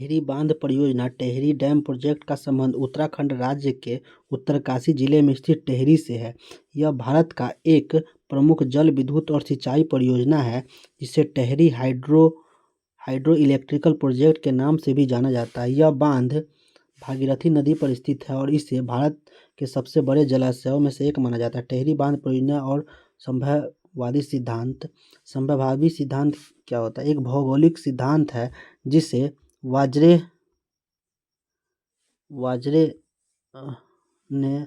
टिहरी बांध परियोजना Tehri dam project का संबंध उत्तराखंड राज्य के उत्तरकाशी जिले में स्थित टिहरी से है। यह भारत का एक प्रमुख जल विद्युत और सिंचाई परियोजना है, जिसे टिहरी हाइड्रो इलेक्ट्रिकल प्रोजेक्ट के नाम से भी जाना जाता है। यह बांध भागीरथी नदी पर स्थित है और इसे भारत के सबसे बड़े जलाशयों में से एक माना जाता है। टिहरी बांध परियोजना और संभाव्यवादी सिद्धांत। संभाव्यवादी सिद्धांत क्या होता है? एक भौगोलिक सिद्धांत है जिसे वाजरे वाजरे अ, ने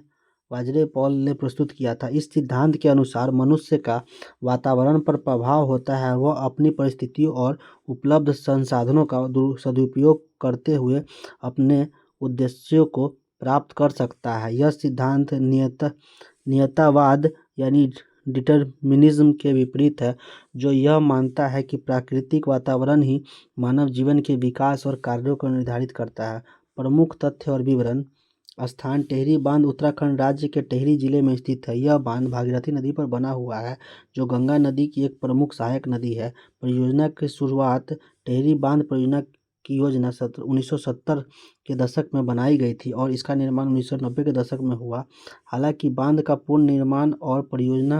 वाजरे पॉल ने प्रस्तुत किया था। इस सिद्धांत के अनुसार मनुष्य का वातावरण पर प्रभाव होता है, वह अपनी परिस्थितियों और उपलब्ध संसाधनों का सदुपयोग करते हुए अपने उद्देश्यों को प्राप्त कर सकता है। यह सिद्धांत नियतावाद यानी डिटर्मिनिज्म के विपरीत है, जो यह मानता है कि प्राकृतिक वातावरण ही मानव जीवन के विकास और कार्यों को निर्धारित करता है। प्रमुख तथ्य और विवरण। स्थान टिहरी बांध उत्तराखंड राज्य के टिहरी जिले में स्थित है। यह बांध भागीरथी नदी पर बना हुआ है, जो गंगा नदी की एक प्रमुख सहायक नदी है। परियोजना की शुरुआत टिहरी बांध परियोजना की योजना 1970 के दशक में बनाई गई थी और इसका निर्माण 1990 के दशक में हुआ। हालांकि बांध का पूर्ण निर्माण और परियोजना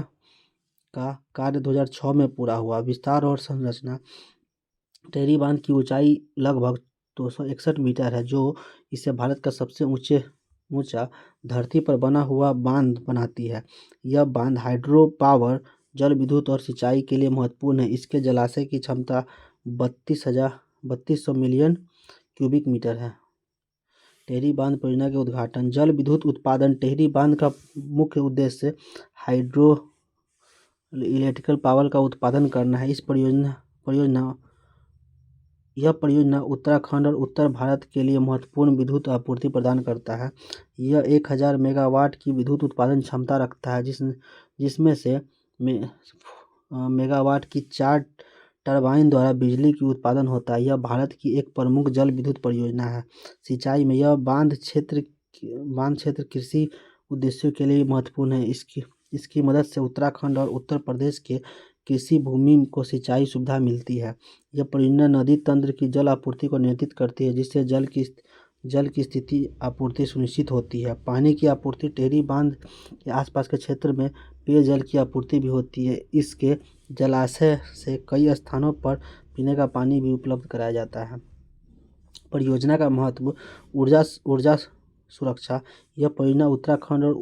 का कार्य 2006 में पूरा हुआ। विस्तार और संरचना। टिहरी बांध की ऊंचाई लगभग 261 मीटर है, जो इसे भारत का सबसे ऊंचा धरती पर बना हुआ बांध बनाती है। यह बांध हाइड्रो पावर, जल विद्युत और सिंचाई के लिए महत्वपूर्ण है। इसके जलाशय की क्षमता 3200 मिलियन क्यूबिक मीटर है। टिहरी बांध परियोजना के उद्घाटन। जल विद्युत उत्पादन। टिहरी बांध का मुख्य उद्देश्य हाइड्रो इलेक्ट्रिकल पावर का उत्पादन करना है। यह परियोजना उत्तराखंड और उत्तर भारत के लिए महत्वपूर्ण विद्युत आपूर्ति प्रदान करता है। यह 1000 मेगावाट की विद्युत उत्पादन क्षमता रखता है, जिसमें से मेगावाट की 4 टरबाइन द्वारा बिजली की उत्पादन होता है। यह भारत की एक प्रमुख जल विद्युत परियोजना है। सिंचाई में यह बांध क्षेत्र कृषि उद्देश्यों के लिए महत्वपूर्ण है। इसकी मदद से उत्तराखंड और उत्तर प्रदेश के कृषि भूमि को सिंचाई सुविधा मिलती है। यह परियोजना नदी तंत्र की जल आपूर्ति को नियंत्रित करती है, जिससे जल की स्थिति आपूर्ति सुनिश्चित होती है। पानी की आपूर्ति। टिहरी बांध के आसपास के क्षेत्र में पेयजल की आपूर्ति भी होती है। इसके जलाशय से कई स्थानों पर पीने का पानी भी उपलब्ध कराया जाता है। परियोजना का महत्व। ऊर्जा सुरक्षा। यह परियोजना उत्तराखंड और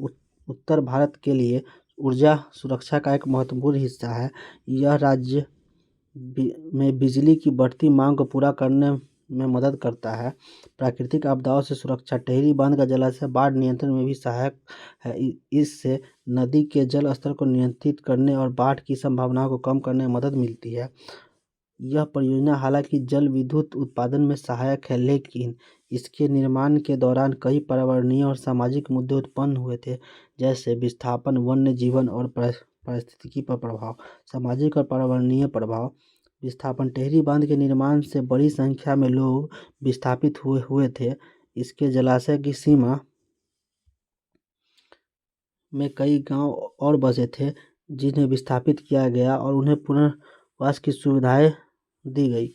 उत्तर भारत के लिए ऊर्जा सुरक्षा का एक महत्वपूर्ण हिस्सा है। यह राज्य में बिजली की बढ़ती मांग को पूरा करने में मदद करता है। प्राकृतिक आपदाओं से सुरक्षा। टिहरी बांध का जलाशय बाढ़ नियंत्रण में भी सहायक है। इससे नदी के जल स्तर को नियंत्रित करने और बाढ़ की संभावनाओं को कम करने में मदद मिलती है। यह परियोजना हालांकि जल विद्युत उत्पादन में सहायक है, लेकिन इसके निर्माण के दौरान कई पर्यावरणीय और सामाजिक मुद्दे उत्पन्न हुए थे, जैसे विस्थापन, वन्य जीवन और पारिस्थितिकी पर प्रभाव। सामाजिक और पर्यावरणीय प्रभाव। विस्थापन। टिहरी बांध के निर्माण से बड़ी संख्या में लोग विस्थापित हुए थे। इसके जलाशय की सीमा में कई गांव और बसे थे, जिन्हें विस्थापित किया गया और उन्हें पुनर्वास की सुविधाएं दी गई।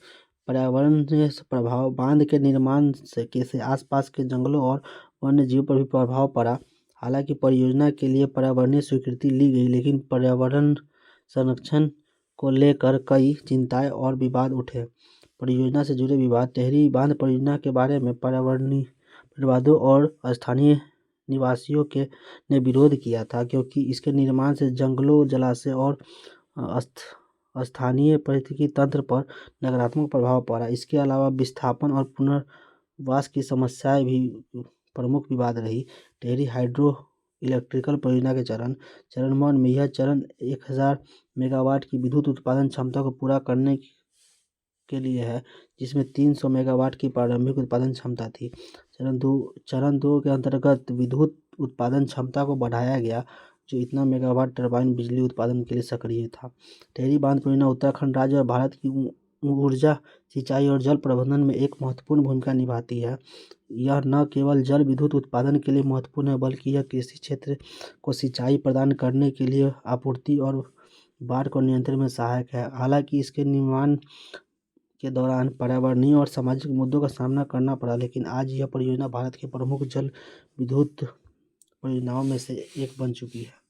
पर्यावरणीय प्रभाव। बांध के निर्माण से आसपास के जंगलों और वन्य जीवों पर भी प्रभाव पड़ा। हालांकि परियोजना के लिए पर्यावरणीय स्वीकृति ली गई, लेकिन पर्यावरण संरक्षण को लेकर कई चिंताएं और विवाद उठे। परियोजना से जुड़े विवाद। टिहरी बांध परियोजना के बारे में पर्यावरणीय विवादों और स्थानीय निवासियों ने विरोध किया था, क्योंकि इसके निर्माण से जंगलों, जलाशय और स्थानीय पारिस्थितिकी तंत्र पर नकारात्मक प्रभाव पड़ा। इसके अलावा विस्थापन और पुनर्वास की समस्याएं भी प्रमुख विवाद रही। टिहरी हाइड्रो इलेक्ट्रिकल परियोजना के चरण 1 में यह चरण 1000 मेगावाट की विद्युत उत्पादन क्षमता को पूरा करने के लिए है, जिसमें 300 मेगावाट की प्रारंभिक उत्पादन क्षमता थी। चरण दो के अंतर्गत विद्युत उत्पादन क्षमता को बढ़ाया गया, जो इतना मेगावाट टरबाइन बिजली उत्पादन के लिए सक्रिय था। टिहरी बांध परियोजना उत्तराखंड राज्य और भारत की ऊर्जा, सिंचाई और जल प्रबंधन में एक महत्वपूर्ण भूमिका निभाती है। यह न केवल जल विद्युत उत्पादन के लिए महत्वपूर्ण है, बल्कि यह कृषि क्षेत्र को सिंचाई प्रदान करने के लिए आपूर्ति और बाढ़ को नियंत्रण में सहायक है। हालांकि इसके निर्माण के दौरान पर्यावरणीय और सामाजिक मुद्दों का सामना करना पड़ा, लेकिन आज यह परियोजना भारत के प्रमुख जल विद्युत परियोजनाओं में से एक बन चुकी है।